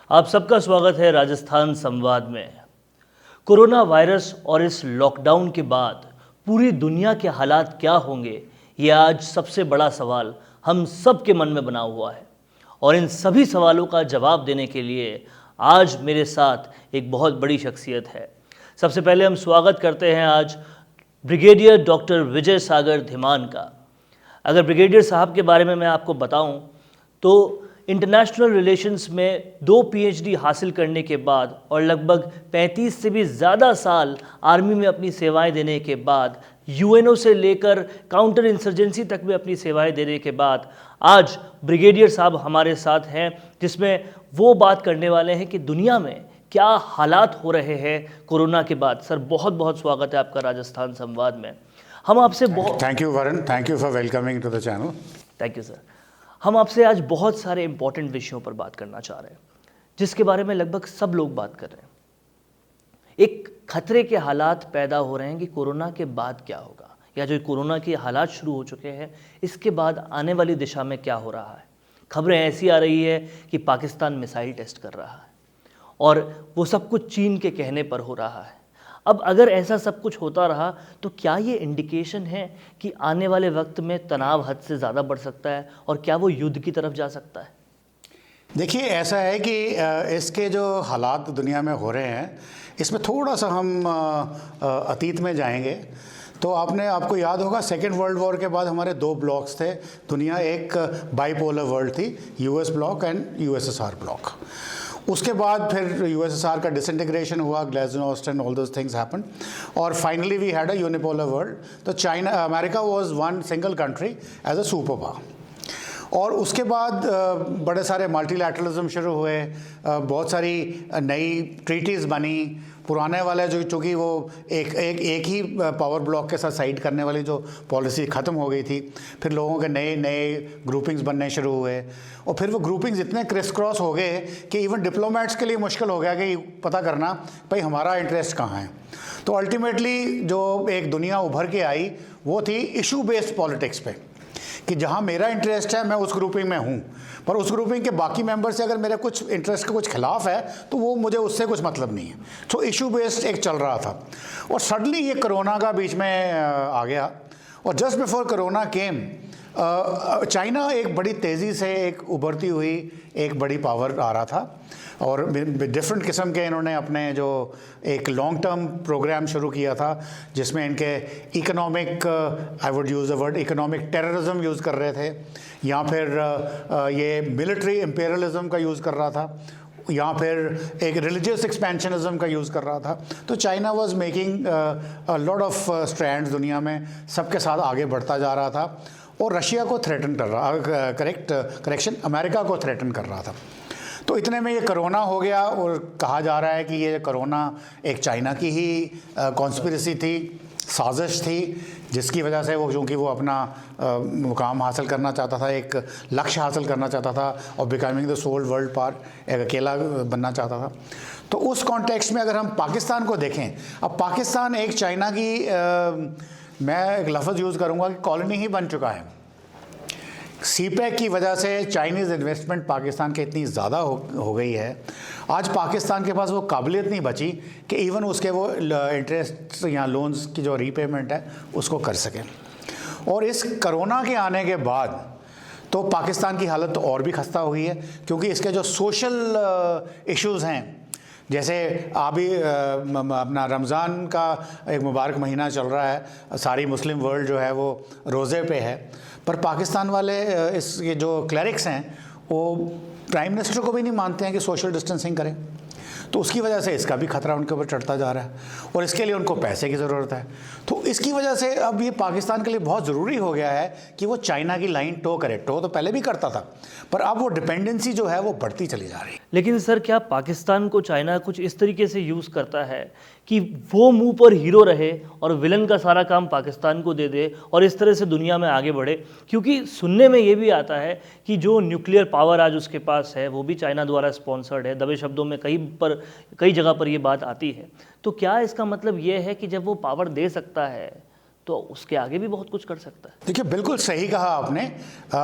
आप सबका स्वागत है राजस्थान संवाद में। कोरोना वायरस और इस लॉकडाउन के बाद पूरी दुनिया के हालात क्या होंगे, ये आज सबसे बड़ा सवाल हम सब के मन में बना हुआ है। और इन सभी सवालों का जवाब देने के लिए आज मेरे साथ एक बहुत बड़ी शख्सियत है। सबसे पहले हम स्वागत करते हैं आज ब्रिगेडियर डॉक्टर विजय सागर धीमान का। अगर ब्रिगेडियर साहब के बारे में मैं आपको बताऊं तो इंटरनेशनल रिलेशंस में 2 पीएचडी हासिल करने के बाद और लगभग 35 से भी ज़्यादा साल आर्मी में अपनी सेवाएं देने के बाद, यूएनओ से लेकर काउंटर इंसर्जेंसी तक में अपनी सेवाएं देने के बाद आज ब्रिगेडियर साहब हमारे साथ हैं, जिसमें वो बात करने वाले हैं कि दुनिया में क्या हालात हो रहे हैं कोरोना के बाद। सर, बहुत बहुत स्वागत है आपका राजस्थान संवाद में। हम आपसे thank you Varun, thank you for welcoming to the channel. Thank you sir. हम आपसे आज बहुत सारे इंपॉर्टेंट विषयों पर बात करना चाह रहे हैं, जिसके बारे में लगभग सब लोग बात कर रहे हैं। एक खतरे के हालात पैदा हो रहे हैं कि कोरोना के बाद क्या होगा, या जो कोरोना के हालात शुरू हो चुके हैं इसके बाद आने वाली दिशा में क्या हो रहा है। खबरें ऐसी आ रही है कि पाकिस्तान मिसाइल टेस्ट कर रहा है और वो सब कुछ चीन के कहने पर हो रहा है। अब अगर ऐसा सब कुछ होता रहा तो क्या ये इंडिकेशन है कि आने वाले वक्त में तनाव हद से ज़्यादा बढ़ सकता है और क्या वो युद्ध की तरफ जा सकता है? देखिए, ऐसा है कि इसके जो हालात दुनिया में हो रहे हैं, इसमें थोड़ा सा हम अतीत में जाएंगे तो आपको याद होगा सेकेंड वर्ल्ड वॉर के बाद हमारे 2 ब्लॉक्स थे दुनिया। एक बाइपोलर वर्ल्ड थी, US bloc and USSR bloc. उसके बाद फिर यूएसएसआर का डिसइंटीग्रेशन हुआ, glasnost and all those things happen, और finally we had a unipolar world. तो America was one single country as a super power. और उसके बाद बड़े सारे मल्टीलैटरलिज्म शुरू हुए, बहुत सारी नई ट्रीटीज़ बनी। पुराने वाले जो चूँकि वो एक ही पावर ब्लॉक के साथ साइड करने वाली जो पॉलिसी ख़त्म हो गई थी, फिर लोगों के नए नए ग्रुपिंग्स बनने शुरू हुए, और फिर वो ग्रुपिंग्स इतने क्रिस क्रॉस हो गए कि इवन डिप्लोमेट्स के लिए मुश्किल हो गया कि पता करना भाई हमारा इंटरेस्ट कहाँ है। तो अल्टीमेटली जो एक दुनिया उभर के आई वो थी इशू बेस्ड पॉलिटिक्स पे, कि जहाँ मेरा इंटरेस्ट है मैं उस ग्रुपिंग में हूँ, पर उस ग्रुपिंग के बाकी मेंबर से अगर मेरे कुछ इंटरेस्ट के कुछ खिलाफ है तो वो मुझे उससे कुछ मतलब नहीं है। तो इशू बेस्ड एक चल रहा था, और सडनली ये कोरोना का बीच में आ गया। और जस्ट बिफोर कोरोना केम, चाइना एक बड़ी तेज़ी से एक उभरती हुई एक बड़ी पावर आ रहा था, और डिफरेंट किस्म के इन्होंने अपने जो एक लॉन्ग टर्म प्रोग्राम शुरू किया था, जिसमें इनके economic, I would use the word economic terrorism use कर रहे थे, या फिर ये मिलिट्री इम्पेरियलिज्म का यूज़ कर रहा था, या फिर एक रिलीजियस एक्सपेंशनिज्म का यूज़ कर रहा था। तो China was making a lot of strands दुनिया में, सबके साथ आगे बढ़ता जा रहा था, और रशिया को थ्रेटन कर रहा, अमेरिका को थ्रेटन कर रहा था। तो इतने में ये कोरोना हो गया, और कहा जा रहा है कि ये कोरोना एक चाइना की ही कॉन्स्पिरेसी थी, साजिश थी, जिसकी वजह से वो, चूँकि वो अपना मुकाम हासिल करना चाहता था, एक लक्ष्य हासिल करना चाहता था, और becoming the sole world power, एक अकेला बनना चाहता था। तो उस कॉन्टेक्स्ट में अगर हम पाकिस्तान को देखें, अब पाकिस्तान एक चाइना की मैं एक लफ्ज़ यूज़ करूँगा कि कॉलोनी ही बन चुका है। सीपैक की वजह से चाइनीज़ इन्वेस्टमेंट पाकिस्तान के इतनी ज़्यादा हो गई है, आज पाकिस्तान के पास वो काबिलियत नहीं बची कि इवन उसके वो इंटरेस्ट या लोन्स की जो रीपेमेंट है उसको कर सकें। और इस कोरोना के आने के बाद तो पाकिस्तान की हालत तो और भी खस्ता हुई है, क्योंकि इसके जो सोशल इश्यूज़ हैं, जैसे अभी अपना रमज़ान का एक मुबारक महीना चल रहा है, सारी मुस्लिम वर्ल्ड जो है वो रोज़े पे है, पर पाकिस्तान वाले ये जो क्लरिक्स हैं वो प्राइम मिनिस्टर को भी नहीं मानते हैं कि सोशल डिस्टेंसिंग करें। तो उसकी वजह से इसका भी खतरा उनके ऊपर चढ़ता जा रहा है, और इसके लिए उनको पैसे की ज़रूरत है। तो इसकी वजह से अब ये पाकिस्तान के लिए बहुत ज़रूरी हो गया है कि वो चाइना की लाइन टो करे। टो तो पहले भी करता था, पर अब वो डिपेंडेंसी जो है वो बढ़ती चली जा रही है। लेकिन सर, क्या पाकिस्तान को चाइना कुछ इस तरीके से यूज़ करता है कि वो मुंह पर हीरो रहे और विलन का सारा काम पाकिस्तान को दे दे और इस तरह से दुनिया में आगे बढ़े? क्योंकि सुनने में ये भी आता है कि जो न्यूक्लियर पावर आज उसके पास है वो भी चाइना द्वारा स्पॉन्सर्ड है। दबे शब्दों में कई जगह पर ये बात आती है। तो क्या इसका मतलब ये है कि जब वो पावर दे सकता है तो उसके आगे भी बहुत कुछ कर सकता है। देखिए, बिल्कुल सही कहा आपने।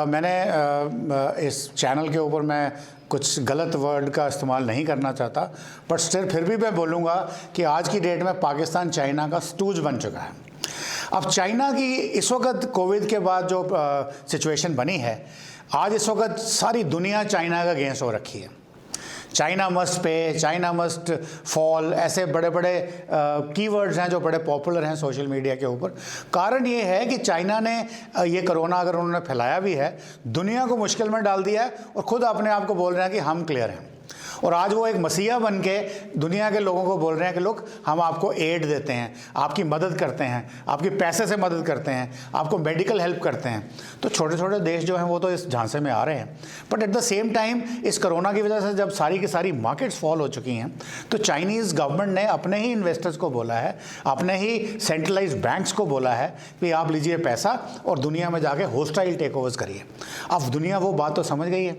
मैंने इस चैनल के ऊपर मैं कुछ गलत वर्ड का इस्तेमाल नहीं करना चाहता, बट स्टिल फिर भी मैं बोलूँगा कि आज की डेट में पाकिस्तान चाइना का स्टूज बन चुका है। अब चाइना की इस वक्त कोविड के बाद जो सिचुएशन बनी है, आज इस वक्त सारी दुनिया चाइना का अगेंस्ट हो रखी है। China must pay, China must fall, ऐसे बड़े बड़े कीवर्ड्स हैं जो बड़े पॉपुलर हैं सोशल मीडिया के ऊपर। कारण ये है कि चाइना ने ये कोरोना अगर उन्होंने फैलाया भी है, दुनिया को मुश्किल में डाल दिया है और ख़ुद अपने आप को बोल रहे हैं कि हम क्लियर हैं। और आज वो एक मसीहा बन के दुनिया के लोगों को बोल रहे हैं कि लोग हम आपको एड देते हैं, आपकी मदद करते हैं, आपकी पैसे से मदद करते हैं, आपको मेडिकल हेल्प करते हैं। तो छोटे छोटे देश जो हैं वो तो इस झांसे में आ रहे हैं। But at the same time इस कोरोना की वजह से जब सारी की सारी मार्केट्स फॉल हो चुकी हैं, तो चाइनीज़ गवर्नमेंट ने अपने ही इन्वेस्टर्स को बोला है, अपने ही सेंट्रलाइज्ड बैंक्स को बोला है कि आप लीजिए पैसा और दुनिया में जाके होस्टाइल टेक ओवर्स करिए। अब दुनिया वो बात तो समझ गई है,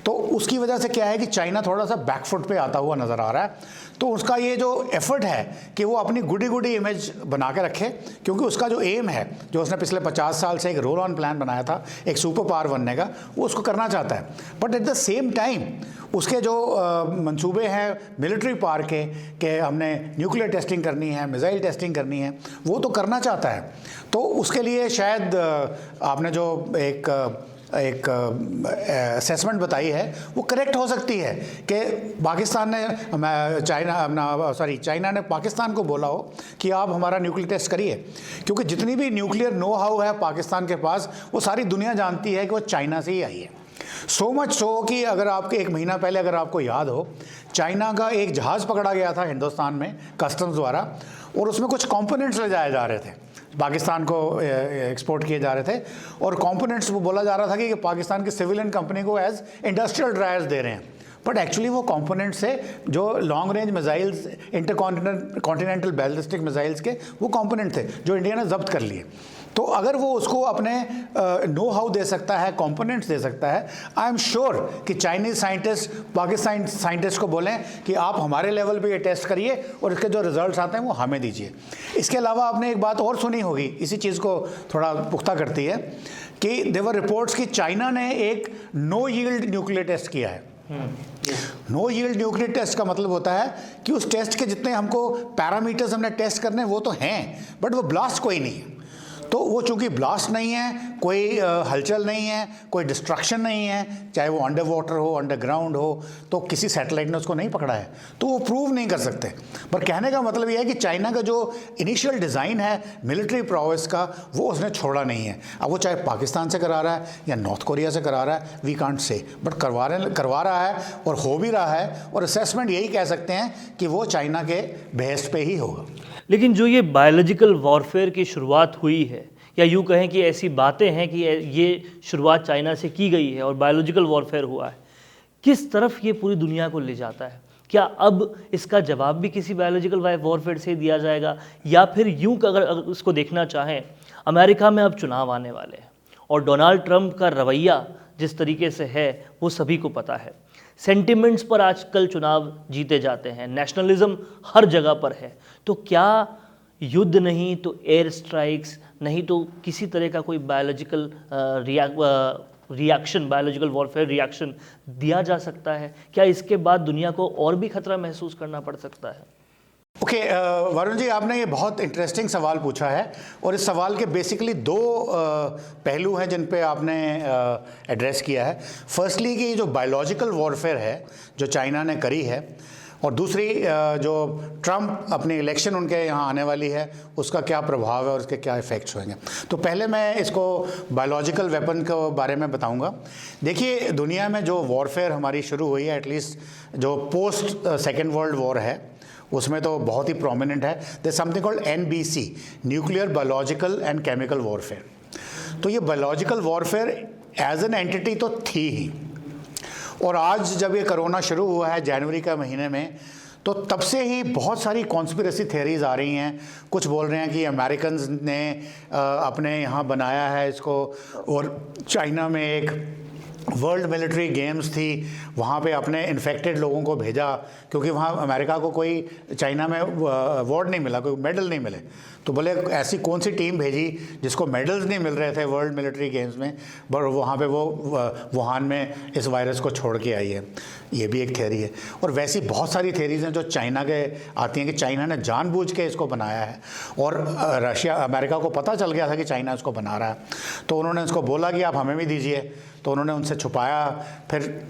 तो उसकी वजह से क्या है कि चाइना थोड़ा सा बैकफुट पे आता हुआ नज़र आ रहा है। तो उसका ये जो एफर्ट है कि वो अपनी गुडी गुडी इमेज बना के रखे, क्योंकि उसका जो एम है, जो उसने पिछले 50 साल से एक रोल ऑन प्लान बनाया था एक सुपर पावर बनने का, वो उसको करना चाहता है। But at the same time उसके जो मंसूबे हैं मिलिट्री पावर के हमने न्यूक्लियर टेस्टिंग करनी है, मिसाइल टेस्टिंग करनी है, वो तो करना चाहता है। तो उसके लिए शायद आपने जो एक असेसमेंट बताई है वो करेक्ट हो सकती है कि पाकिस्तान ने चाइना ने पाकिस्तान को बोला हो कि आप हमारा न्यूक्लियर टेस्ट करिए, क्योंकि जितनी भी न्यूक्लियर नो हाउ है पाकिस्तान के पास, वो सारी दुनिया जानती है कि वो चाइना से ही आई है। सो मच सो कि अगर आपके एक महीना पहले अगर आपको याद हो, चाइना का एक जहाज़ पकड़ा गया था हिंदुस्तान में कस्टम्स द्वारा, और उसमें कुछ कंपोनेंट्स ले जाए जा रहे थे, पाकिस्तान को एक्सपोर्ट किए जा रहे थे। और कंपोनेंट्स वो बोला जा रहा था कि पाकिस्तान की सिविलियन कंपनी को एज इंडस्ट्रियल ड्रायर्स दे रहे हैं, बट एक्चुअली वो कंपोनेंट से जो long range missiles, intercontinental ballistic missiles के वो कंपोनेंट थे जो इंडिया ने जब्त कर लिए। तो अगर वो उसको अपने नो हाउ दे सकता है, कंपोनेंट्स दे सकता है, आई एम श्योर कि चाइनीज़ साइंटिस्ट पाकिस्तान साइंटिस्ट को बोलें कि आप हमारे लेवल पे ये टेस्ट करिए और इसके जो रिजल्ट्स आते हैं वो हमें दीजिए। इसके अलावा आपने एक बात और सुनी होगी, इसी चीज़ को थोड़ा पुख्ता करती है, कि देवर रिपोर्ट्स कि चाइना ने एक नो यील्ड न्यूक्लियर टेस्ट किया है। नो यील्ड न्यूक्लियर टेस्ट का मतलब होता है कि उस टेस्ट के जितने हमको पैरामीटर्स हमने टेस्ट करने वो तो हैं, बट वो ब्लास्ट कोई नहीं है। तो वो चूंकि ब्लास्ट नहीं है, कोई हलचल नहीं है, कोई डिस्ट्रक्शन नहीं है, चाहे वो अंडर वाटर हो, अंडरग्राउंड हो, तो किसी सैटेलाइट ने उसको नहीं पकड़ा है, तो वो प्रूव नहीं कर सकते। पर कहने का मतलब ये है कि चाइना का जो इनिशियल डिज़ाइन है मिलिट्री प्रोवेस का, वो उसने छोड़ा नहीं है। अब वो चाहे पाकिस्तान से करा रहा है या नॉर्थ कोरिया से करा रहा है, वी कांट से, बट करवा रहा है और हो भी रहा है। और असेसमेंट यही कह सकते हैं कि वो चाइना के बेहस पे ही होगा। लेकिन जो ये बायोलॉजिकल वॉरफेयर की शुरुआत हुई है, या यूँ कहें कि ऐसी बातें हैं कि ये शुरुआत चाइना से की गई है और बायोलॉजिकल वॉरफेयर हुआ है, किस तरफ ये पूरी दुनिया को ले जाता है? क्या अब इसका जवाब भी किसी बायोलॉजिकल वॉरफेयर से दिया जाएगा, या फिर यूँ अगर इसको देखना चाहें, अमेरिका में अब चुनाव आने वाले हैं और डोनाल्ड ट्रंप का रवैया जिस तरीके से है वो सभी को पता है। सेंटिमेंट्स पर आजकल चुनाव जीते जाते हैं, नेशनलिज्म हर जगह पर है। तो क्या युद्ध नहीं तो एयर स्ट्राइक्स, नहीं तो किसी तरह का कोई biological reaction, biological warfare reaction दिया जा सकता है? क्या इसके बाद दुनिया को और भी खतरा महसूस करना पड़ सकता है? ओके, वरुण जी, आपने ये बहुत इंटरेस्टिंग सवाल पूछा है, और इस सवाल के बेसिकली दो पहलू हैं जिन पे आपने एड्रेस किया है। फर्स्टली कि जो बायोलॉजिकल वॉरफेयर है जो चाइना ने करी है, और दूसरी जो ट्रंप अपनी इलेक्शन उनके यहाँ आने वाली है उसका क्या प्रभाव है और उसके क्या इफ़ेक्ट्स होंगे। तो पहले मैं इसको बायोलॉजिकल वेपन के बारे में बताऊंगा। देखिए, दुनिया में जो वॉरफेयर हमारी शुरू हुई है, एटलीस्ट जो पोस्ट सेकेंड वर्ल्ड वॉर है, उसमें तो बहुत ही प्रोमिनेंट है, there something called NBC, nuclear biological and chemical warfare. तो ये biological warfare as an entity तो थी ही, और आज जब ये कोरोना शुरू हुआ है जनवरी का महीने में, तो तब से ही बहुत सारी कॉन्स्पिरेसी थ्योरीज आ रही हैं। कुछ बोल रहे हैं कि अमेरिकन्स ने अपने यहाँ बनाया है इसको, और चाइना में एक वर्ल्ड मिलिट्री गेम्स थी, वहाँ पे अपने इन्फेक्टेड लोगों को भेजा, क्योंकि वहाँ अमेरिका को कोई चाइना में अवार्ड नहीं मिला, कोई मेडल नहीं मिले। तो बोले ऐसी कौन सी टीम भेजी जिसको मेडल्स नहीं मिल रहे थे वर्ल्ड मिलिट्री गेम्स में, पर वहाँ पे वो वुहान में इस वायरस को छोड़ के आई है। ये भी एक थ्योरी है। और वैसी बहुत सारी थ्योरीज हैं जो चाइना के आती हैं कि चाइना ने जानबूझ के इसको बनाया है, और रशिया अमेरिका को पता चल गया था कि चाइना इसको बना रहा है, तो उन्होंने उसको बोला कि आप हमें भी दीजिए, तो उन्होंने उनसे छुपाया। फिर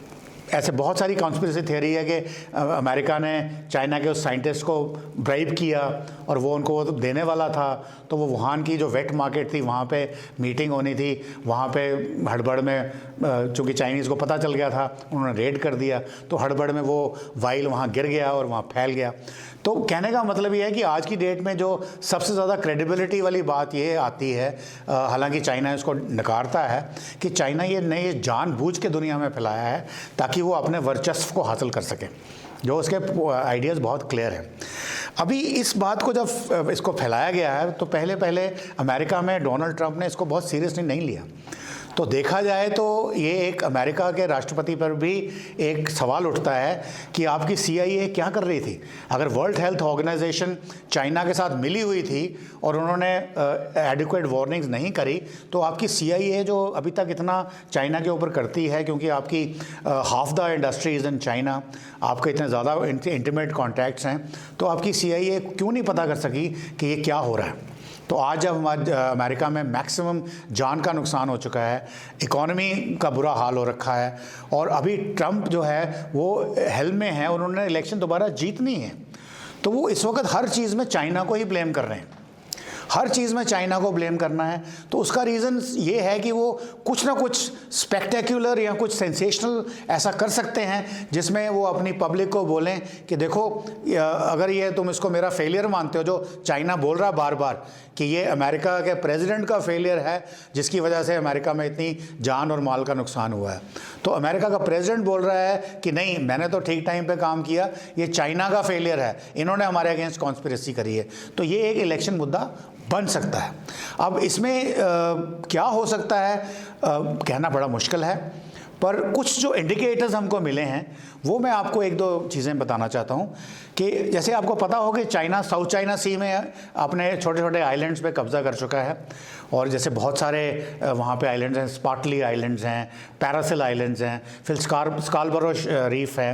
ऐसे बहुत सारी कॉन्स्पिरेसी थ्योरी है कि अमेरिका ने चाइना के उस साइंटिस्ट को ब्राइब किया और वो उनको वो देने वाला था, तो वो वुहान की जो वेट मार्केट थी वहाँ पे मीटिंग होनी थी, वहाँ पे हड़बड़ में चूँकि चाइनीज़ को पता चल गया था, उन्होंने रेड कर दिया, तो हड़बड़ में वो वाइल वहाँ गिर गया और वहाँ फैल गया। तो कहने का मतलब ये है कि आज की डेट में जो सबसे ज़्यादा क्रेडिबिलिटी वाली बात ये आती है, हालांकि चाइना इसको नकारता है, कि चाइना ये नए जानबूझ के दुनिया में फैलाया है ताकि वो अपने वर्चस्व को हासिल कर सके, जो उसके आइडियाज़ बहुत क्लियर हैं। अभी इस बात को जब इसको फैलाया गया है तो पहले अमेरिका में डोनाल्ड ट्रंप ने इसको बहुत सीरियसली नहीं लिया। तो देखा जाए तो ये एक अमेरिका के राष्ट्रपति पर भी एक सवाल उठता है कि आपकी CIA क्या कर रही थी। अगर वर्ल्ड हेल्थ ऑर्गेनाइजेशन चाइना के साथ मिली हुई थी और उन्होंने एडिक्वेट वार्निंग्स नहीं करी, तो आपकी CIA जो अभी तक इतना चाइना के ऊपर करती है, क्योंकि आपकी half the industry is in China, आपके इतने ज़्यादा इंटीमेट कॉन्टैक्ट्स हैं, तो आपकी CIA क्यों नहीं पता कर सकी कि ये क्या हो रहा है। तो आज जब अमेरिका में मैक्सिमम जान का नुकसान हो चुका है, इकॉनमी का बुरा हाल हो रखा है, और अभी ट्रंप जो है वो हेल में है, उन्होंने इलेक्शन दोबारा जीतनी है, तो वो इस वक्त हर चीज़ में चाइना को ही ब्लेम कर रहे हैं, हर चीज़ में चाइना को ब्लेम करना है। तो उसका रीज़न ये है कि वो कुछ ना कुछ स्पेक्टेकुलर या कुछ सेंसेशनल ऐसा कर सकते हैं जिसमें वो अपनी पब्लिक को बोलें कि देखो, अगर ये तुम इसको मेरा फेलियर मानते हो, जो चाइना बोल रहा बार बार कि ये अमेरिका के प्रेसिडेंट का फेलियर है जिसकी वजह से अमेरिका में इतनी जान और माल का नुकसान हुआ है, तो अमेरिका का प्रेसिडेंट बोल रहा है कि नहीं, मैंने तो ठीक टाइम पे काम किया, ये चाइना का फेलियर है, इन्होंने हमारे अगेंस्ट कॉन्स्पिरेसी करी है। तो ये एक इलेक्शन मुद्दा बन सकता है। अब इसमें क्या हो सकता है कहना बड़ा मुश्किल है, पर कुछ जो इंडिकेटर्स हमको मिले हैं वो मैं आपको एक दो चीज़ें बताना चाहता हूँ। कि जैसे आपको पता हो कि चाइना साउथ चाइना सी में अपने छोटे छोटे आइलैंड्स पे कब्ज़ा कर चुका है, और जैसे बहुत सारे वहाँ पे आइलैंड्स हैं, स्पार्टली आइलैंड्स हैं, पैरासिल आइलैंड्स हैं, फिर स्कालबरो रीफ है।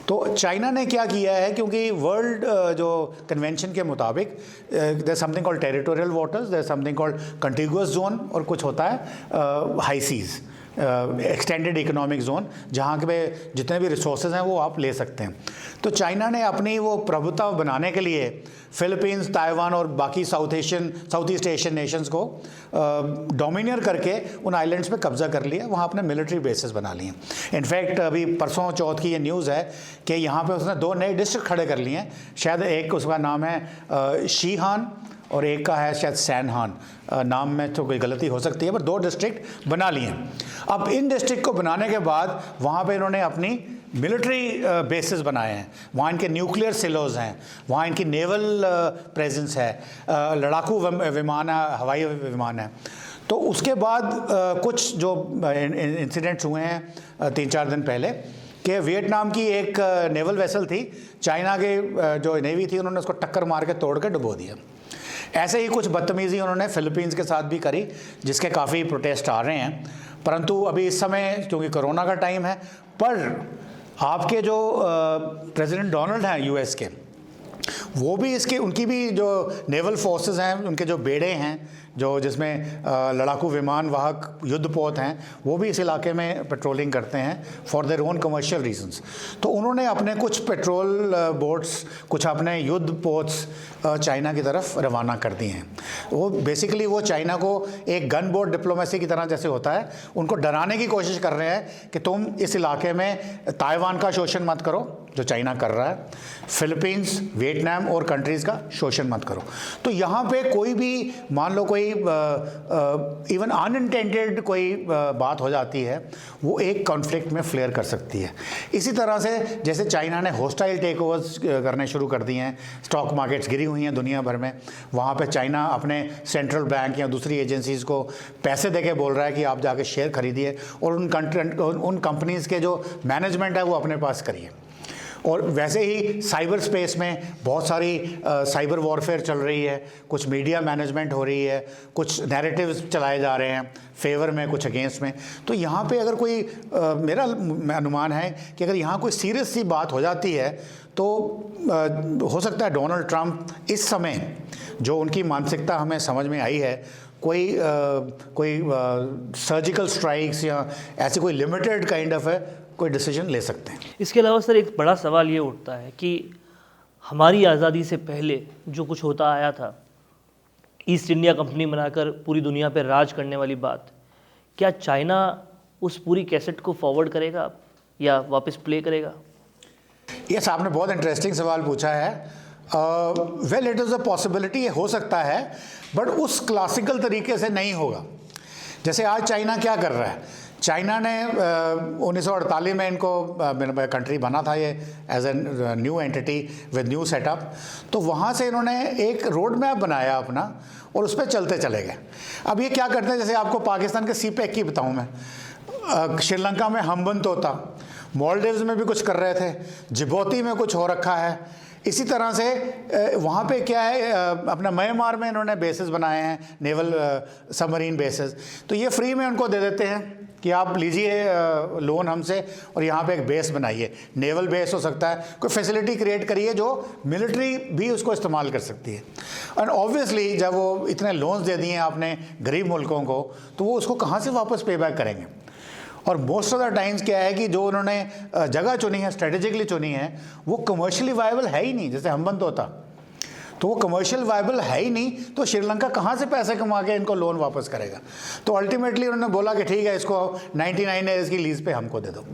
तो चाइना ने क्या किया है, क्योंकि वर्ल्ड जो कन्वेंशन के मुताबिक there something called territorial waters, there something called contiguous zone, और कुछ होता है high seas, extended economic zone, जहाँ पे जितने भी रिसोर्सेज हैं वो आप ले सकते हैं। तो चाइना ने अपनी वो प्रभुत्व बनाने के लिए फिलीपींस, ताइवान और बाकी साउथ ईस्ट एशियन नेशंस को डोमिनियर करके उन आइलैंड्स पे कब्जा कर लिया, वहाँ अपने मिलिट्री बेसेस बना लिए। इनफैक्ट अभी परसों चौथ की ये न्यूज़ है कि यहाँ पे उसने 2 नए डिस्ट्रिक्ट खड़े कर लिए हैं, शायद एक उसका नाम है शीहान और एक का है शायद सैनहान, नाम में तो कोई गलती हो सकती है, पर 2 डिस्ट्रिक्ट बना लिए हैं। अब इन डिस्ट्रिक्ट को बनाने के बाद वहाँ पे इन्होंने अपनी मिलिट्री बेसिस बनाए हैं, वहाँ इनके न्यूक्लियर सिलोज हैं, वहाँ इनकी नेवल प्रेजेंस है, लड़ाकू विमान है, हवाई विमान है। तो उसके बाद कुछ जो इंसिडेंट्स हुए हैं 3-4 दिन पहले, कि वियतनाम की एक नेवल वेसल थी, चाइना के जो नेवी थी उन्होंने उसको टक्कर मार के तोड़ के डुबो दिया। ऐसे ही कुछ बदतमीज़ी उन्होंने फिलीपींस के साथ भी करी, जिसके काफ़ी प्रोटेस्ट आ रहे हैं। परंतु अभी इस समय क्योंकि कोरोना का टाइम है, पर आपके जो प्रेसिडेंट डोनाल्ड हैं US के, वो भी उनकी भी जो नेवल फोर्सेस हैं, उनके जो बेड़े हैं, जो जिसमें लड़ाकू विमान वाहक युद्धपोत हैं, वो भी इस इलाके में पेट्रोलिंग करते हैं for their own commercial reasons. तो उन्होंने अपने कुछ पेट्रोल बोट्स, कुछ अपने युद्धपोत्स चाइना की तरफ रवाना कर दिए हैं। वो बेसिकली वो चाइना को एक गन बोट डिप्लोमेसी की तरह जैसे होता है, उनको डराने की कोशिश कर रहे हैं कि तुम इस इलाके में ताइवान का शोषण मत करो, जो चाइना कर रहा है, फिलीपींस, वियतनाम और कंट्रीज़ का शोषण मत करो। तो यहाँ पे कोई भी मान लो कोई इवन अनइंटेंडेड कोई बात हो जाती है, वो एक कॉन्फ्लिक्ट में फ्लेयर कर सकती है। इसी तरह से जैसे चाइना ने होस्टाइल टेक ओवर्स करने शुरू कर दिए हैं, स्टॉक मार्केट्स गिरी हुई हैं दुनिया भर में, वहाँ पे चाइना अपने सेंट्रल बैंक या दूसरी एजेंसीज़ को पैसे देके बोल रहा है कि आप जाके शेयर खरीदिए और उन कंपनीज़ के जो मैनेजमेंट है वो अपने पास करिए। और वैसे ही साइबर स्पेस में बहुत सारी साइबर वॉरफेयर चल रही है, कुछ मीडिया मैनेजमेंट हो रही है, कुछ नैरेटिव्स चलाए जा रहे हैं फेवर में, कुछ अगेंस्ट में। तो यहाँ पे अगर कोई मेरा अनुमान है कि अगर यहाँ कोई सीरियस सी बात हो जाती है तो हो सकता है डोनाल्ड ट्रंप इस समय जो उनकी मानसिकता हमें समझ में आई है, कोई सर्जिकल स्ट्राइक्स या ऐसी कोई लिमिटेड काइंड ऑफ कोई डिसीजन ले सकते हैं। इसके अलावा सर एक बड़ा सवाल ये उठता है कि हमारी आज़ादी से पहले जो कुछ होता आया था, ईस्ट इंडिया कंपनी बनाकर पूरी दुनिया पर राज करने वाली बात, क्या चाइना उस पूरी कैसेट को फॉरवर्ड करेगा या वापस प्ले करेगा? यस, आपने बहुत इंटरेस्टिंग सवाल पूछा है। Well, it is a possibility, हो सकता है, बट उस क्लासिकल तरीके से नहीं होगा। जैसे आज चाइना क्या कर रहा है, चाइना ने 1948 में इनको कंट्री बना था ये as a new entity with new setup, तो वहाँ से इन्होंने एक रोड मैप बनाया अपना और उस पर चलते चले गए। अब ये क्या करते हैं, जैसे आपको पाकिस्तान के सीपैक की बताऊँ मैं, श्रीलंका में हम्बन तोता, मालदीव्स में भी कुछ कर रहे थे, जिबौती में कुछ हो रखा है। इसी तरह से वहाँ पे क्या है, अपना म्यांमार में इन्होंने बेसेस बनाए हैं, नेवल सबमरीन बेसेस, तो ये फ्री में उनको दे देते हैं कि आप लीजिए लोन हमसे और यहाँ पे एक बेस बनाइए, नेवल बेस हो सकता है, कोई फैसिलिटी क्रिएट करिए जो मिलिट्री भी उसको इस्तेमाल कर सकती है। एंड ऑब्वियसली जब वो इतने लोन्स दे दिए हैं आपने गरीब मुल्कों को, तो वो उसको कहाँ से वापस पे बैक करेंगे? और मोस्ट ऑफ द टाइम्स क्या है कि जो उन्होंने जगह चुनी है, स्ट्रेटेजिकली चुनी है, वो कमर्शियली वायबल है ही नहीं। जैसे हम्बन तोता, तो वो कमर्शियल वायबल है ही नहीं, तो श्रीलंका कहाँ से पैसे कमा के इनको लोन वापस करेगा? तो अल्टीमेटली उन्होंने बोला कि ठीक है, इसको 99 ईयर्स की लीज पे हमको दे दो।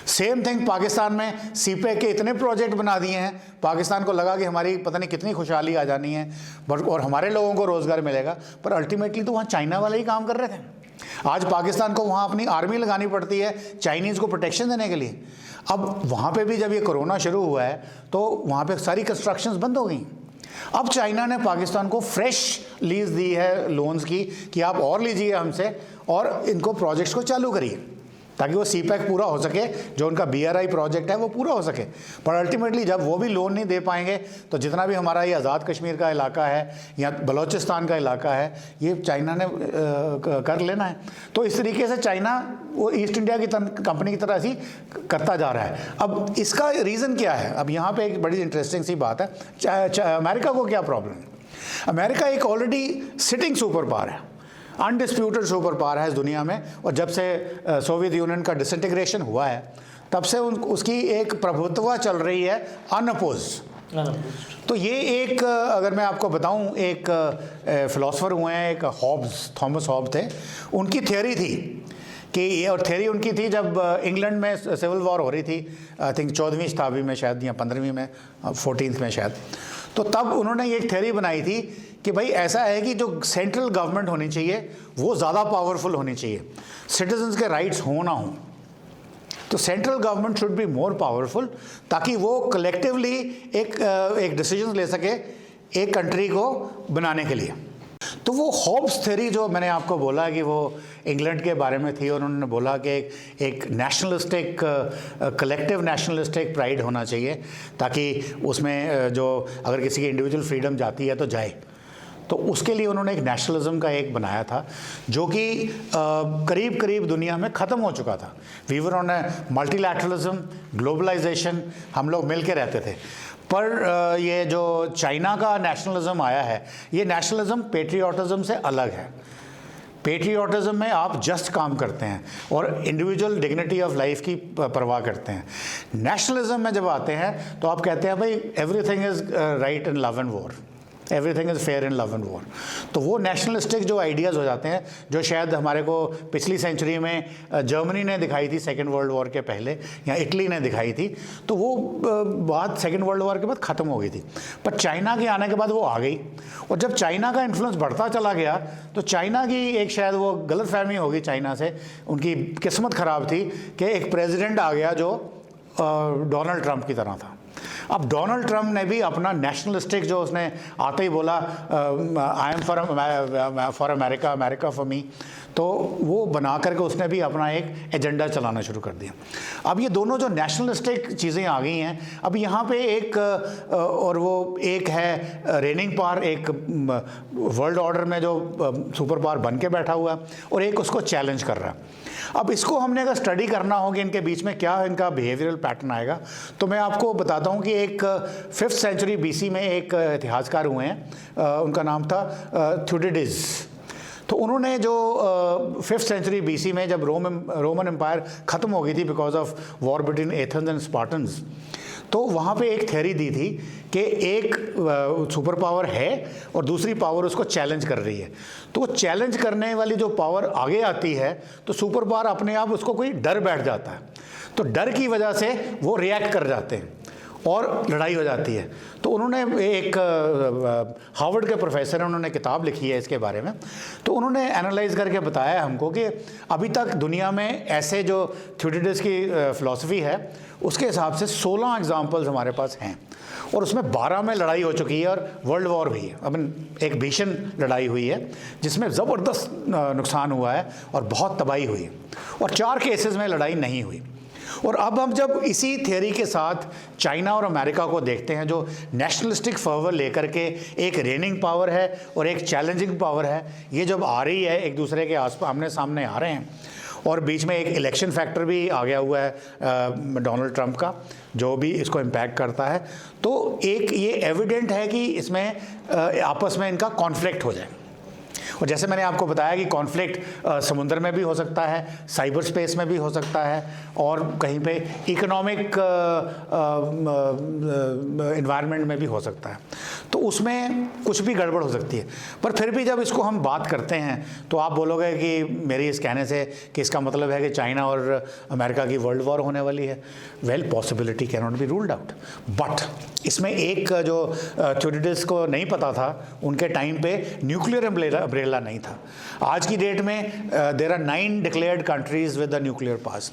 सेम थिंग पाकिस्तान में सीपैक के इतने प्रोजेक्ट बना दिए हैं, पाकिस्तान को लगा कि हमारी पता नहीं कितनी खुशहाली आ जानी है और हमारे लोगों को रोज़गार मिलेगा, पर अल्टीमेटली तो वहाँ चाइना वाले ही काम कर रहे थे। आज पाकिस्तान को वहाँ अपनी आर्मी लगानी पड़ती है चाइनीज़ को प्रोटेक्शन देने के लिए। अब वहाँ पे भी जब ये कोरोना शुरू हुआ है तो वहाँ पे सारी कंस्ट्रक्शंस बंद हो गई। अब चाइना ने पाकिस्तान को फ्रेश लीज दी है लोन्स की कि आप और लीजिए हमसे और इनको प्रोजेक्ट्स को चालू करिए ताकि वो सीपैक पूरा हो सके, जो उनका BRI प्रोजेक्ट है वो पूरा हो सके। पर अल्टीमेटली जब वो भी लोन नहीं दे पाएंगे तो जितना भी हमारा ये आज़ाद कश्मीर का इलाका है या बलूचिस्तान का इलाका है, ये चाइना ने कर लेना है। तो इस तरीके से चाइना वो ईस्ट इंडिया की कंपनी की तरह ही करता जा रहा है। अब इसका रीज़न क्या है? अब यहाँ पर एक बड़ी इंटरेस्टिंग सी बात है, अमेरिका को क्या प्रॉब्लम है? अमेरिका एक ऑलरेडी सिटिंग सुपर पावर है, अनडिस्प्यूटेड सुपर पावर है इस दुनिया में, और जब से सोवियत यूनियन का डिसइंटीग्रेशन हुआ है तब से उसकी एक प्रभुत्व चल रही है अनअपोज्ड। तो ये एक, अगर मैं आपको बताऊं, एक फिलोसोफर हुए हैं, एक हॉब्स, थॉमस हॉब्स थे, उनकी थियोरी थी कि ये, और थियोरी उनकी थी जब इंग्लैंड में सिविल वॉर हो रही थी, आई थिंक 14वीं शताब्दी में शायद या 15वीं में, 14th में शायद, तो तब उन्होंने ये एक थियोरी बनाई थी कि भाई ऐसा है कि जो सेंट्रल गवर्नमेंट होनी चाहिए वो ज़्यादा पावरफुल होनी चाहिए, सिटीजन्स के राइट्स हो ना हो, तो central government should be more powerful ताकि वो कलेक्टिवली एक डिसीजन ले सके एक कंट्री को बनाने के लिए। तो वो हॉब्स थ्योरी जो मैंने आपको बोला कि वो इंग्लैंड के बारे में थी, और उन्होंने बोला कि एक नेशनलिस्टिक, कलेक्टिव नेशनलिस्टिक प्राइड होना चाहिए ताकि उसमें जो अगर किसी की इंडिविजुअल फ्रीडम जाती है तो जाए। तो उसके लिए उन्होंने एक नेशनलिज्म का एक बनाया था जो कि करीब करीब दुनिया में ख़त्म हो चुका था। We were on multilateralism, globalization, हम लोग मिल के रहते थे। पर ये जो चाइना का नेशनलिज्म आया है, ये नेशनलिज्म पेट्रियाटिज्म से अलग है। पेट्रियाटिज्म में आप जस्ट काम करते हैं और इंडिविजुअल डिग्निटी ऑफ लाइफ की परवाह करते हैं। नेशनलिज्म में जब आते हैं तो आप कहते हैं भाई everything is right in love and war, everything is fair in love and war. तो वो नेशनलिस्टिक जो आइडियाज़ हो जाते हैं, जो शायद हमारे को पिछली सेंचुरी में जर्मनी ने दिखाई थी सेकेंड वर्ल्ड वॉर के पहले, या इटली ने दिखाई थी, तो वो बात सेकेंड वर्ल्ड वॉर के बाद ख़त्म हो गई थी। पर चाइना के आने के बाद वो आ गई, और जब चाइना का इन्फ्लुएंस बढ़ता चला गया तो चाइना की एक शायद वो गलतफहमी होगी चाइना से, उनकी किस्मत ख़राब थी कि एक प्रेसिडेंट आ गया जो डोनाल्ड ट्रंप की तरह था। अब डोनाल्ड ट्रंप ने भी अपना नेशनलिस्टिक जो उसने आते ही बोला I am for America, America for me, तो वो बना करके उसने भी अपना एक एजेंडा चलाना शुरू कर दिया। अब ये दोनों जो नेशनलिस्टिक चीज़ें आ गई हैं, अब यहाँ पे एक और वो एक है रेनिंग पावर, एक वर्ल्ड ऑर्डर में जो सुपर पावर बन के बैठा हुआ है, और एक उसको चैलेंज कर रहा है। अब इसको हमने अगर स्टडी करना हो कि इनके बीच में क्या इनका बिहेवियरल पैटर्न आएगा, तो मैं आपको बताता हूँ कि एक 5th सेंचुरी BC में एक इतिहासकार हुए हैं, उनका नाम था थ्यूडिडिस। तो उन्होंने जो 5th सेंचुरी BC में जब रोमन एम्पायर ख़त्म हो गई थी because of war between Athens and Spartans, तो वहाँ पे एक थ्योरी दी थी कि एक सुपर पावर है और दूसरी पावर उसको चैलेंज कर रही है। तो वो चैलेंज करने वाली जो पावर आगे आती है तो सुपर पावर अपने आप उसको कोई डर बैठ जाता है, तो डर की वजह से वो रिएक्ट कर जाते हैं और लड़ाई हो जाती है। तो उन्होंने एक हार्वर्ड के प्रोफेसर हैं, उन्होंने किताब लिखी है इसके बारे में। तो उन्होंने एनालाइज करके बताया हमको कि अभी तक दुनिया में ऐसे जो थ्यूडिडिस की फ़िलासफ़ी है उसके हिसाब से 16 एग्जाम्पल्स हमारे पास हैं, और उसमें 12 में लड़ाई हो चुकी है और वर्ल्ड वॉर भी है। अब एक भीषण लड़ाई हुई है जिसमें ज़बरदस्त नुकसान हुआ है और बहुत तबाही हुई है, और 4 केसेस में लड़ाई नहीं हुई। और अब हम जब इसी थियरी के साथ चाइना और अमेरिका को देखते हैं, जो नेशनलिस्टिक फर्वर लेकर के एक रेनिंग पावर है और एक चैलेंजिंग पावर है, ये जब आ रही है एक दूसरे के आमने सामने आ रहे हैं, और बीच में एक इलेक्शन फैक्टर भी आ गया हुआ है डोनाल्ड ट्रंप का, जो भी इसको इम्पैक्ट करता है, तो एक ये एविडेंट है कि इसमें आपस में इनका कॉन्फ्लिक्ट हो जाए। और जैसे मैंने आपको बताया कि कॉन्फ्लिक्ट समुद्र में भी हो सकता है, साइबर स्पेस में भी हो सकता है, और कहीं पे इकोनॉमिक इन्वायरमेंट में भी हो सकता है। तो उसमें कुछ भी गड़बड़ हो सकती है। पर फिर भी जब इसको हम बात करते हैं तो आप बोलोगे कि मेरी इस कहने से कि इसका मतलब है कि चाइना और अमेरिका की वर्ल्ड वॉर होने वाली है। Well, possibility can not be ruled out, but इसमें एक जो थ्यूडिडिस को नहीं पता था, उनके टाइम पे न्यूक्लियर अम्ब्रेला नहीं था। आज की डेट में there are 9 declared countries with the nuclear pass,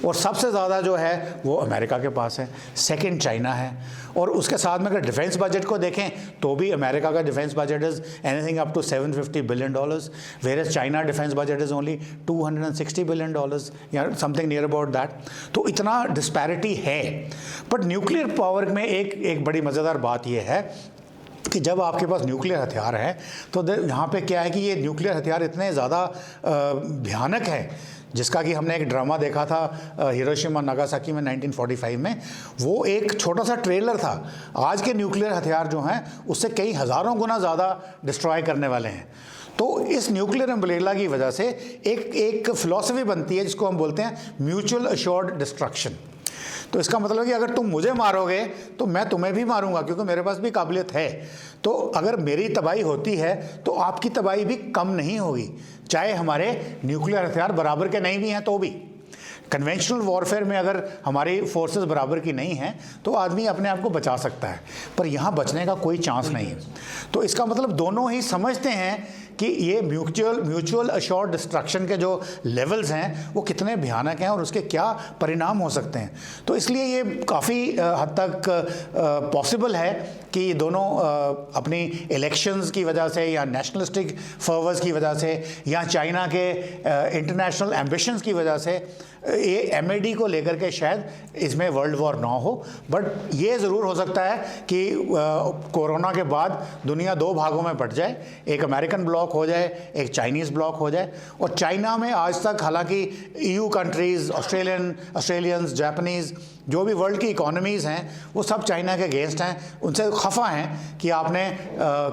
और सबसे ज़्यादा जो है वो अमेरिका के पास है, सेकंड चाइना है, और उसके साथ में अगर डिफेंस बजट को देखें तो भी अमेरिका का defence budget is anything up to $750 billion, where China defence budget is only $260 billion या समथिंग नियर अबाउट दैट। तो इतना डिस्पैरिटी है। बट न्यूक्लियर पावर में एक बड़ी मज़ेदार बात यह है कि जब आपके पास न्यूक्लियर हथियार है तो यहाँ पे क्या है कि ये न्यूक्लियर हथियार इतने ज़्यादा भयानक है, जिसका कि हमने एक ड्रामा देखा था हिरोशिमा नागासाकी में 1945 में। वो एक छोटा सा ट्रेलर था। आज के न्यूक्लियर हथियार जो हैं उससे कई हज़ारों गुना ज़्यादा डिस्ट्रॉय करने वाले हैं। तो इस न्यूक्लियर अम्ब्रेला की वजह से एक फ़िलॉसफी बनती है जिसको हम बोलते हैं म्यूचुअल अश्योर्ड डिस्ट्रक्शन। तो इसका मतलब है कि अगर तुम मुझे मारोगे तो मैं तुम्हें भी मारूंगा, क्योंकि मेरे पास भी काबिलियत है। तो अगर मेरी तबाही होती है तो आपकी तबाही भी कम नहीं होगी, चाहे हमारे न्यूक्लियर हथियार बराबर के नहीं भी हैं तो भी। कन्वेंशनल वॉरफेयर में अगर हमारी फोर्सेस बराबर की नहीं हैं तो आदमी अपने आप को बचा सकता है, पर यहाँ बचने का कोई चांस नहीं है। तो इसका मतलब दोनों ही समझते हैं कि ये म्यूचुअल अश्योर्ड डिस्ट्रक्शन के जो लेवल्स हैं वो कितने भयानक हैं और उसके क्या परिणाम हो सकते हैं। तो इसलिए ये काफ़ी हद तक पॉसिबल है कि दोनों अपनी इलेक्शंस की वजह से या नेशनलिस्टिक फर्वर्स की वजह से या चाइना के इंटरनेशनल एम्बिशंस की वजह से ये MAD को लेकर के शायद इसमें वर्ल्ड वॉर ना हो। बट ये ज़रूर हो सकता है कि कोरोना के बाद दुनिया 2 भागों में बट जाए, एक अमेरिकन ब्लॉक हो जाए, एक चाइनीज़ ब्लॉक हो जाए। और चाइना में आज तक हालांकि EU कंट्रीज़, ऑस्ट्रेलियंस, जापानीज़ जो भी वर्ल्ड की इकोनॉमीज़ हैं वो सब चाइना के अगेंस्ट हैं, उनसे खफा हैं कि आपने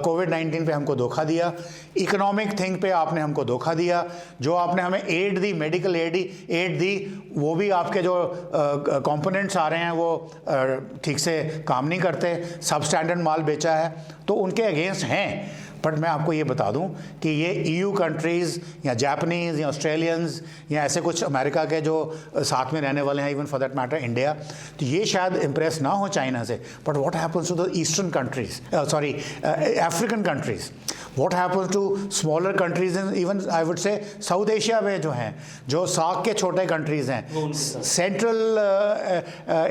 कोविड-19 पे हमको धोखा दिया, इकोनॉमिक थिंग पे आपने हमको धोखा दिया, जो आपने हमें एड दी, मेडिकल एड दी, वो भी आपके जो कंपोनेंट्स आ रहे हैं वो ठीक से काम नहीं करते, सब स्टैंडर्ड माल बेचा है, तो उनके अगेंस्ट हैं। बट मैं आपको ये बता दूं कि ये EU कंट्रीज़ या जापानीज़ या ऑस्ट्रेलियंस या ऐसे कुछ अमेरिका के जो साथ में रहने वाले हैं, even for that matter India, तो ये शायद इम्प्रेस ना हो चाइना से, but what happens to the eastern countries, sorry African countries, what happens to smaller countries in even I would say South Asia में जो हैं, जो सार्क के छोटे कंट्रीज़ हैं, सेंट्रल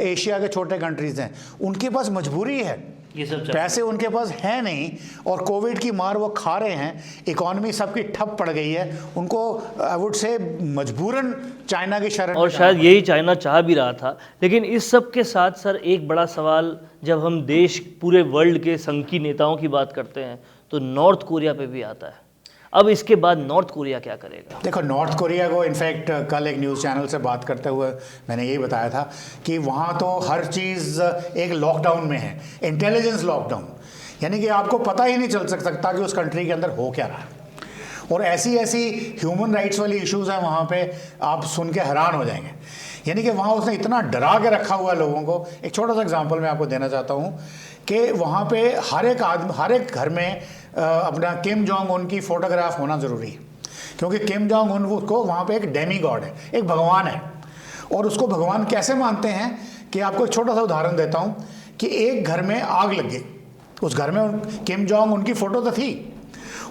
एशिया के छोटे कंट्रीज़ हैं, उनके पास मजबूरी है, ये सब पैसे उनके पास है नहीं, और कोविड की मार वो खा रहे हैं, इकोनॉमी सबकी ठप पड़ गई है, उनको आई वुड से मजबूरन चाइना की शरण, और शायद यही चाइना चाह भी रहा था। लेकिन इस सब के साथ सर एक बड़ा सवाल, जब हम देश पूरे वर्ल्ड के संघ की नेताओं की बात करते हैं तो नॉर्थ कोरिया पे भी आता है। अब इसके बाद नॉर्थ कोरिया क्या करेगा? देखो, नॉर्थ कोरिया को इनफैक्ट कल एक न्यूज़ चैनल से बात करते हुए मैंने यही बताया था कि वहाँ तो हर चीज़ एक लॉकडाउन में है, इंटेलिजेंस लॉकडाउन, यानी कि आपको पता ही नहीं चल सकता कि उस कंट्री के अंदर हो क्या रहा है, और ऐसी ह्यूमन राइट्स वाली इश्यूज़ हैं वहाँ पे, आप सुन के हैरान हो जाएंगे। यानी कि वहाँ उसने इतना डरा के रखा हुआ लोगों को। एक छोटा सा एग्जांपल मैं आपको देना चाहता हूँ कि वहाँ पे हर एक घर में अपना किम जोंग उन की फ़ोटोग्राफ होना ज़रूरी है, क्योंकि किम जोंग उन को वहाँ पे एक डेमी गॉड है, एक भगवान है, और उसको भगवान कैसे मानते हैं कि आपको एक छोटा सा उदाहरण देता हूँ कि एक घर में आग लग गई, उस घर में किम जोंग उनकी फ़ोटो तो थी,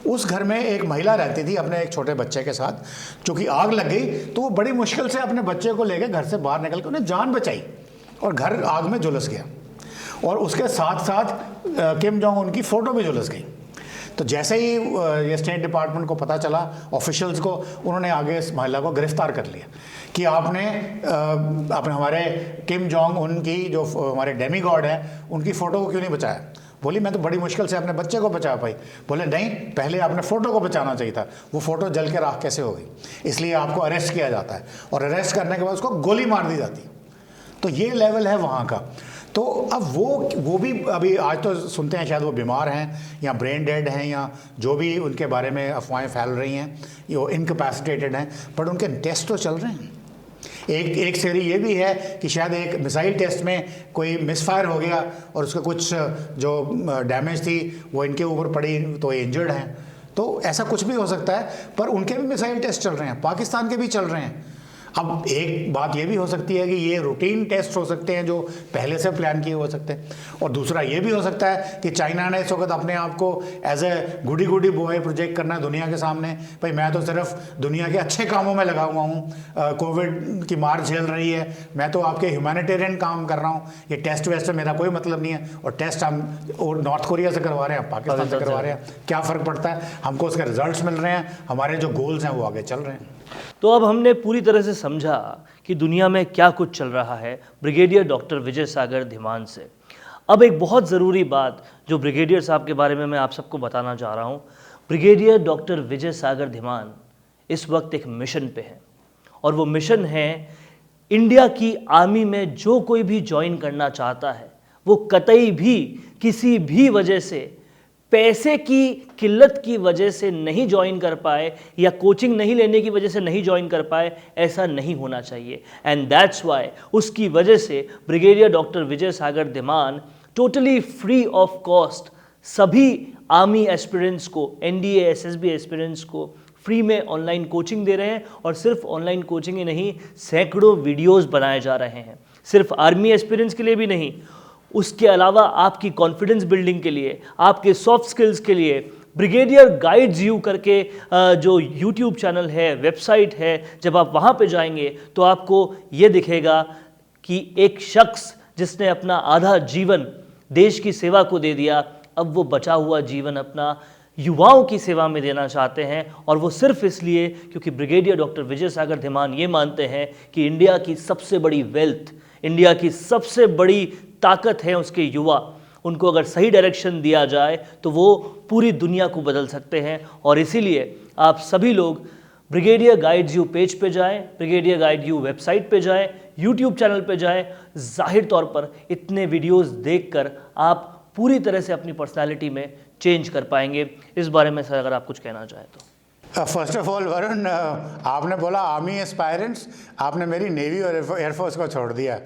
उस घर में एक महिला रहती थी अपने एक छोटे बच्चे के साथ, चूँकि आग लग गई तो वो बड़ी मुश्किल से अपने बच्चे को लेकर घर से बाहर निकल के उन्हें जान बचाई, और घर आग में झुलस गया, और उसके साथ साथ किम जोंग उनकी फ़ोटो भी झुलस गई। तो जैसे ही ये स्टेट डिपार्टमेंट को पता चला, ऑफिशियल्स को, उन्होंने आगे इस महिला को गिरफ्तार कर लिया कि आपने हमारे किम जोंग उन की जो हमारे डेमी गॉड है उनकी फ़ोटो को क्यों नहीं बचाया। बोली मैं तो बड़ी मुश्किल से अपने बच्चे को बचा पाई। बोले नहीं, पहले आपने फ़ोटो को बचाना चाहिए था, वो फ़ोटो जल के राख कैसे हो गई, इसलिए आपको अरेस्ट किया जाता है, और अरेस्ट करने के बाद उसको गोली मार दी जाती है। तो ये लेवल है वहाँ का। तो अब वो भी अभी आज तो सुनते हैं शायद वो बीमार हैं या ब्रेन डेड हैं या जो भी उनके बारे में अफवाहें फैल रही हैं, वो इनकैपेसिटेटेड हैं, बट उनके टेस्ट तो चल रहे हैं। एक थ्योरी ये भी है कि शायद एक मिसाइल टेस्ट में कोई मिसफायर हो गया और उसका कुछ जो डैमेज थी वो इनके ऊपर पड़ी, तो ये इंजर्ड हैं। तो ऐसा कुछ भी हो सकता है, पर उनके भी मिसाइल टेस्ट चल रहे हैं, पाकिस्तान के भी चल रहे हैं। अब एक बात ये भी हो सकती है कि ये रूटीन टेस्ट हो सकते हैं जो पहले से प्लान किए हो सकते हैं, और दूसरा ये भी हो सकता है कि चाइना ने इस वक्त अपने आप को as a goody goody boy project करना है दुनिया के सामने, भाई मैं तो सिर्फ दुनिया के अच्छे कामों में लगा हुआ हूँ, कोविड की मार झेल रही है, मैं तो आपके ह्यूमैनिटेरियन काम कर रहा हूँ, ये टेस्ट वेस्ट से मेरा कोई मतलब नहीं है, और टेस्ट हम नॉर्थ कोरिया से करवा रहे हैं, पाकिस्तान से करवा रहे हैं, क्या फ़र्क पड़ता है, हमको उसके रिजल्ट मिल रहे हैं, हमारे जो गोल्स हैं वो आगे चल रहे हैं। तो अब हमने पूरी तरह से समझा कि दुनिया में क्या कुछ चल रहा है ब्रिगेडियर डॉक्टर विजय सागर धीमान से। अब एक बहुत ज़रूरी बात जो ब्रिगेडियर साहब के बारे में मैं आप सबको बताना चाह रहा हूँ, ब्रिगेडियर डॉक्टर विजय सागर धीमान इस वक्त एक मिशन पे हैं, और वो मिशन है इंडिया की आर्मी में जो कोई भी ज्वाइन करना चाहता है वो कतई भी किसी भी वजह से, पैसे की किल्लत की वजह से नहीं ज्वाइन कर पाए या कोचिंग नहीं लेने की वजह से नहीं ज्वाइन कर पाए, ऐसा नहीं होना चाहिए। एंड दैट्स वाई उसकी वजह से brigadier doctor Vijay Sagar Dhiman totally free of cost सभी आर्मी एस्पिरेंट्स को, NDA SSB एस्पिरेंट्स को फ्री में ऑनलाइन कोचिंग दे रहे हैं, और सिर्फ ऑनलाइन कोचिंग ही नहीं, सैकड़ों वीडियोज़ बनाए जा रहे हैं, सिर्फ आर्मी एस्पिरेंट्स के लिए भी नहीं, उसके अलावा आपकी कॉन्फिडेंस बिल्डिंग के लिए, आपके सॉफ्ट स्किल्स के लिए ब्रिगेडियर गाइड्स यू करके जो यूट्यूब चैनल है, वेबसाइट है, जब आप वहाँ पे जाएंगे तो आपको ये दिखेगा कि एक शख्स जिसने अपना आधा जीवन देश की सेवा को दे दिया, अब वो बचा हुआ जीवन अपना युवाओं की सेवा में देना चाहते हैं, और वो सिर्फ इसलिए क्योंकि ब्रिगेडियर डॉक्टर विजय सागर धीमान ये मानते हैं कि इंडिया की सबसे बड़ी वेल्थ, इंडिया की सबसे बड़ी ताकत है उसके युवा। उनको अगर सही डायरेक्शन दिया जाए तो वो पूरी दुनिया को बदल सकते हैं, और इसीलिए आप सभी लोग ब्रिगेडियर गाइड्स यू पेज पे जाएं, ब्रिगेडियर गाइड यू वेबसाइट पे जाएं, YouTube चैनल पे जाएं। जाहिर तौर पर इतने वीडियोस देखकर आप पूरी तरह से अपनी पर्सनालिटी में चेंज कर पाएंगे। इस बारे में सर अगर आप कुछ कहना चाहें तो। फर्स्ट ऑफ ऑल वरुण, आपने बोला आर्मी एस्पायरेंट्स, आपने मेरी नेवी और एयरफोर्स को छोड़ दिया।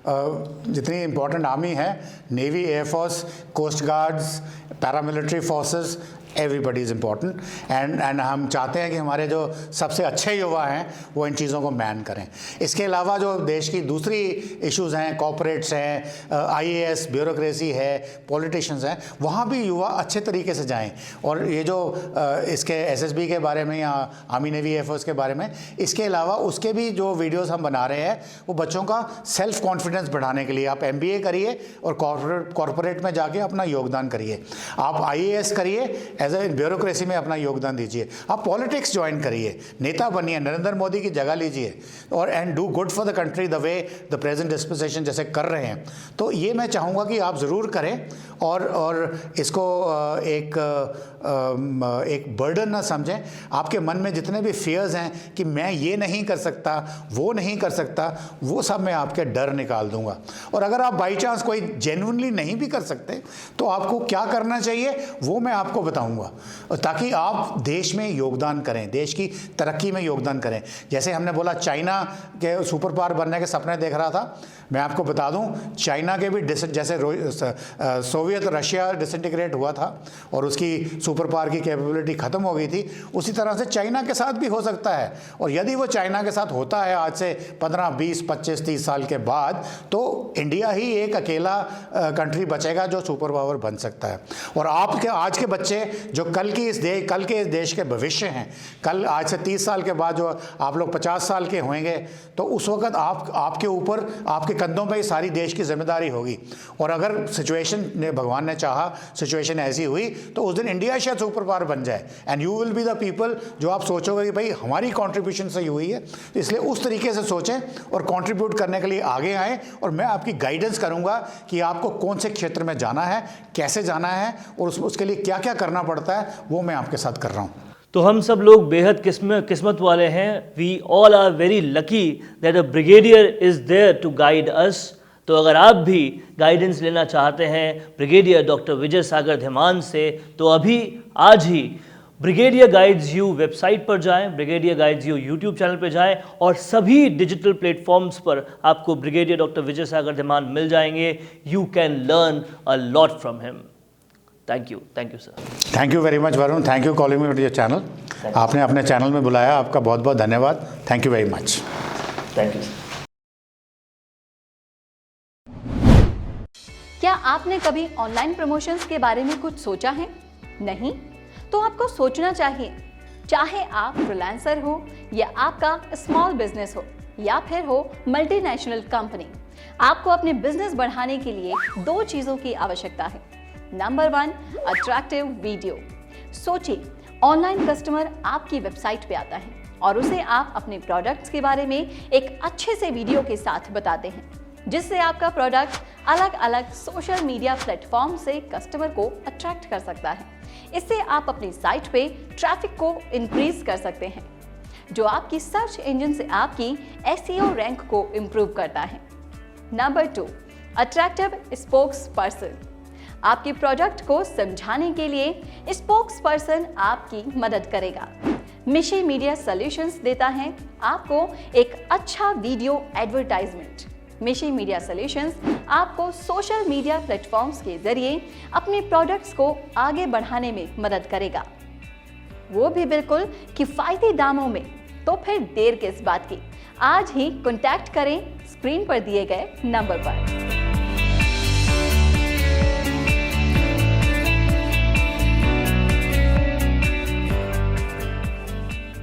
जितनी इम्पोर्टेंट आर्मी है, navy, air force, coast guards, paramilitary forces, everybody is important and हम चाहते हैं कि हमारे जो सबसे अच्छे युवा हैं वो इन चीज़ों को मैन करें। इसके अलावा जो देश की दूसरी इश्यूज़ हैं, कॉर्पोरेट्स हैं, आईएएस, ब्यूरोक्रेसी है, पॉलिटिशियंस हैं, वहाँ भी युवा अच्छे तरीके से जाएं। और ये जो इसके एसएसबी के बारे में या आर्मी, नेवी, एयरफोर्स के बारे में, इसके अलावा उसके भी जो वीडियोज़ हम बना रहे हैं वो बच्चों का सेल्फ कॉन्फिडेंस बढ़ाने के लिए। आप MBA करिए और कॉर्पोरेट में जाके अपना योगदान करिए। आप IAS करिए, एज ए ब्यूरोक्रेसी में अपना योगदान दीजिए। आप पॉलिटिक्स ज्वाइन करिए, नेता बनिए, नरेंद्र मोदी की जगह लीजिए और and do good for the country the way the present dispensation जैसे कर रहे हैं। तो ये मैं चाहूँगा कि आप ज़रूर करें और इसको एक बर्डन ना समझें। आपके मन में जितने भी फियर्स हैं कि मैं ये नहीं कर सकता, वो नहीं कर सकता, वो सब मैं आपके डर निकाल दूंगा। और अगर आप बाई चांस कोई जेन्युइनली नहीं भी कर सकते तो आपको क्या करना चाहिए वो मैं आपको बताऊंगा, ताकि आप देश में योगदान करें, देश की तरक्की में योगदान करें। जैसे हमने बोला चाइना के सुपर पावर बनने के सपने देख रहा था, मैं आपको बता दूं चाइना के भी जैसे सोवियत रशिया डिसइंटीग्रेट हुआ था और उसकी सुपर पावर की कैपेबिलिटी ख़त्म हो गई थी, उसी तरह से चाइना के साथ भी हो सकता है। और यदि वो चाइना के साथ होता है आज से 15, 20, 25, 30 साल के बाद, तो इंडिया ही एक अकेला कंट्री बचेगा जो सुपर पावर बन सकता है। और आपके आज के बच्चे जो कल के इस देश के भविष्य हैं, कल आज से 30 साल के बाद जो आप लोग 50 साल के होंगे, तो उस वक्त आपके ऊपर, आपके कंधों पे सारी देश की जिम्मेदारी होगी। और अगर सिचुएशन ने, भगवान ने चाहा, सिचुएशन ऐसी हुई तो उस दिन इंडिया शायद सुपर पावर बन जाए and you will be the people जो आप सोचोगे कि भाई हमारी कंट्रीब्यूशन सही हुई है। तो इसलिए उस तरीके से सोचें और कंट्रीब्यूट करने के लिए आगे आएँ और मैं आपकी गाइडेंस करूँगा कि आपको कौन से क्षेत्र में जाना है, कैसे जाना है और उसके लिए क्या क्या करना पड़ता है, वो मैं आपके साथ कर रहा हूँ। तो हम सब लोग बेहद किस्मत वाले हैं। We all are very lucky that a brigadier is there to guide us. तो अगर आप भी गाइडेंस लेना चाहते हैं ब्रिगेडियर डॉक्टर विजय सागर धीमान से, तो अभी आज ही ब्रिगेडियर गाइड्स यू वेबसाइट पर जाएं, brigadier guides you YouTube channel पर जाएं और सभी डिजिटल प्लेटफॉर्म्स पर आपको ब्रिगेडियर डॉक्टर विजय सागर धीमान मिल जाएंगे। You can learn a lot from him. Thank you sir. Thank you very much Varun, thank you calling me to your channel. आपने अपने चैनल में बुलाया, आपका बहुत बहुत धन्यवाद। Thank you very much. Thank you. क्या आपने कभी ऑनलाइन प्रमोशंस के बारे में कुछ सोचा है? नहीं? तो आपको सोचना चाहिए। चाहे आप फ्रीलांसर हो या आपका स्मॉल बिजनेस हो या फिर हो मल्टीनेशनल कंपनी, आपको अपने बिजनेस बढ़ाने के लिए 2 चीज़ों की आवश्यकता है। Number 1, attractive video. सोचिए, ऑनलाइन कस्टमर आपकी वेबसाइट पे आता है और उसे आप अपने प्रोडक्ट्स के बारे में एक अच्छे से वीडियो के साथ बताते हैं, जिससे आपका प्रोडक्ट अलग अलग सोशल मीडिया प्लेटफॉर्म से कस्टमर को अट्रैक्ट कर सकता है। इससे आप अपनी साइट पे ट्रैफिक को इंक्रीज कर सकते हैं, जो आपकी सर्च इंजन से आपकी SEO रैंक को इम्प्रूव करता है। Number 2, attractive spokes person. आपके प्रोडक्ट को समझाने के लिए स्पोक्स पर्सन आपकी मदद करेगा। मिशी मीडिया सॉल्यूशंस देता है आपको एक अच्छा वीडियो एडवर्टाइजमेंट। मिशी मीडिया सॉल्यूशंस आपको सोशल मीडिया प्लेटफॉर्म्स के जरिए अपने प्रोडक्ट्स को आगे बढ़ाने में मदद करेगा, वो भी बिल्कुल किफ़ायती दामों में। तो फिर देर किस बात की, आज ही कॉन्टैक्ट करें स्क्रीन पर दिए गए नंबर पर।